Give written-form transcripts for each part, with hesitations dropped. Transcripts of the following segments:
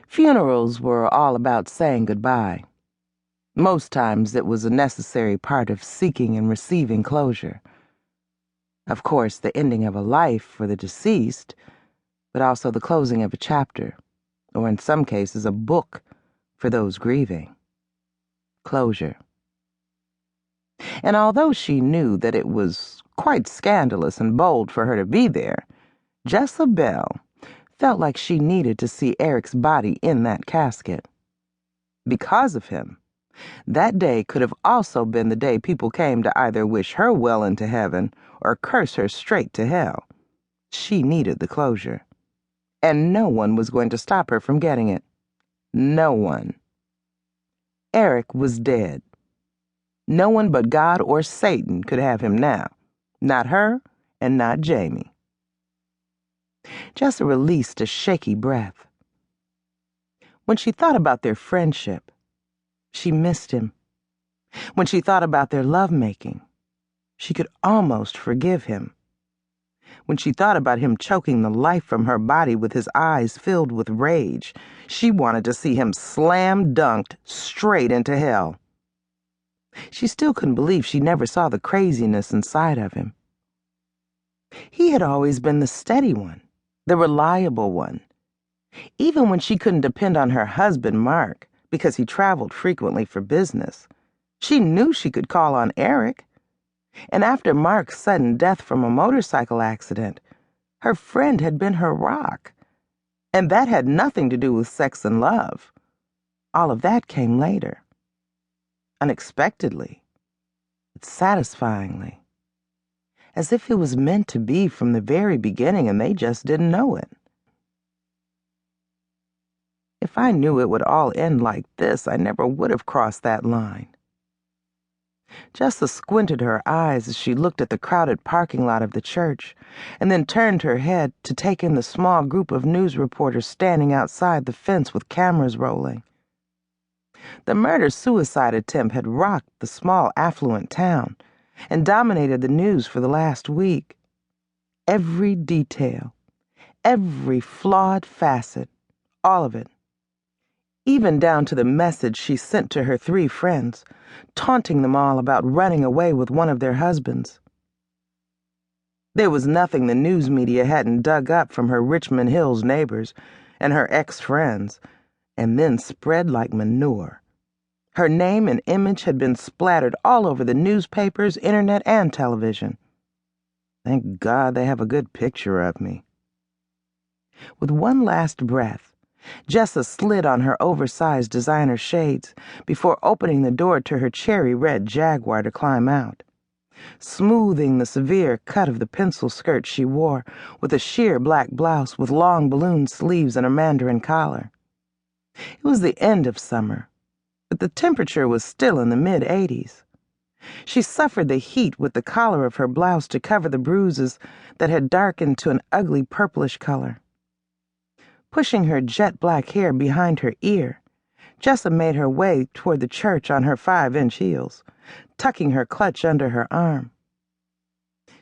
Funerals were all about saying goodbye. Most times it was a necessary part of seeking and receiving closure. Of course, the ending of a life for the deceased, but also the closing of a chapter, or in some cases, a book for those grieving. Closure. And although she knew that it was quite scandalous and bold for her to be there, Jessa Bell felt like she needed to see Eric's body in that casket. Because of him, that day could have also been the day people came to either wish her well into heaven or curse her straight to hell. She needed the closure. And no one was going to stop her from getting it. No one. Eric was dead. No one but God or Satan could have him now. Not her and not Jamie. Jessa released a shaky breath. When she thought about their friendship, she missed him. When she thought about their lovemaking, she could almost forgive him. When she thought about him choking the life from her body with his eyes filled with rage, she wanted to see him slam-dunked straight into hell. She still couldn't believe she never saw the craziness inside of him. He had always been the steady one, the reliable one. Even when she couldn't depend on her husband, Mark, because he traveled frequently for business, she knew she could call on Eric. And after Mark's sudden death from a motorcycle accident, her friend had been her rock. And that had nothing to do with sex and love. All of that came later. Unexpectedly, but satisfyingly. As if it was meant to be from the very beginning and they just didn't know it. If I knew it would all end like this, I never would have crossed that line. Jessa squinted her eyes as she looked at the crowded parking lot of the church, and then turned her head to take in the small group of news reporters standing outside the fence with cameras rolling. The murder-suicide attempt had rocked the small, affluent town and dominated the news for the last week. Every detail, every flawed facet, all of it. Even down to the message she sent to her 3 friends, taunting them all about running away with one of their husbands. There was nothing the news media hadn't dug up from her Richmond Hills neighbors and her ex-friends, and then spread like manure. Her name and image had been splattered all over the newspapers, internet, and television. Thank God they have a good picture of me. With one last breath, Jessa slid on her oversized designer shades before opening the door to her cherry-red Jaguar to climb out, smoothing the severe cut of the pencil skirt she wore with a sheer black blouse with long balloon sleeves and a mandarin collar. It was the end of summer, but the temperature was still in the mid-80s. She suffered the heat with the collar of her blouse to cover the bruises that had darkened to an ugly purplish color. Pushing her jet-black hair behind her ear, Jessa made her way toward the church on her 5-inch heels, tucking her clutch under her arm.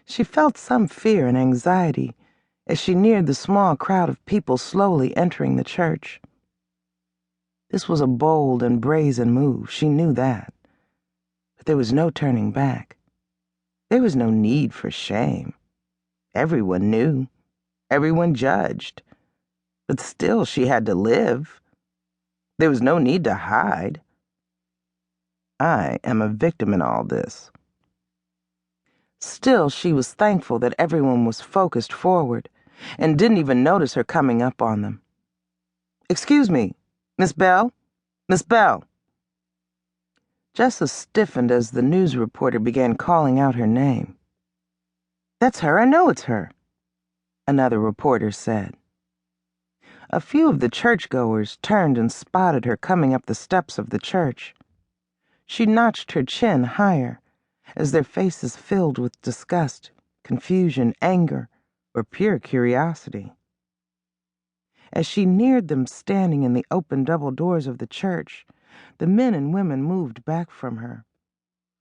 She felt some fear and anxiety as she neared the small crowd of people slowly entering the church. This was a bold and brazen move, she knew that. But there was no turning back. There was no need for shame. Everyone knew. Everyone judged. But still she had to live. There was no need to hide. I am a victim in all this. Still, she was thankful that everyone was focused forward and didn't even notice her coming up on them. "Excuse me, Miss Bell? Miss Bell!" Jessa stiffened as the news reporter began calling out her name. "That's her, I know it's her," another reporter said. A few of the churchgoers turned and spotted her coming up the steps of the church. She notched her chin higher as their faces filled with disgust, confusion, anger, or pure curiosity. As she neared them standing in the open double doors of the church, the men and women moved back from her,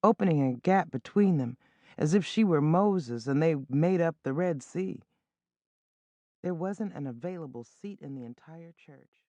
opening a gap between them as if she were Moses and they made up the Red Sea. There wasn't an available seat in the entire church.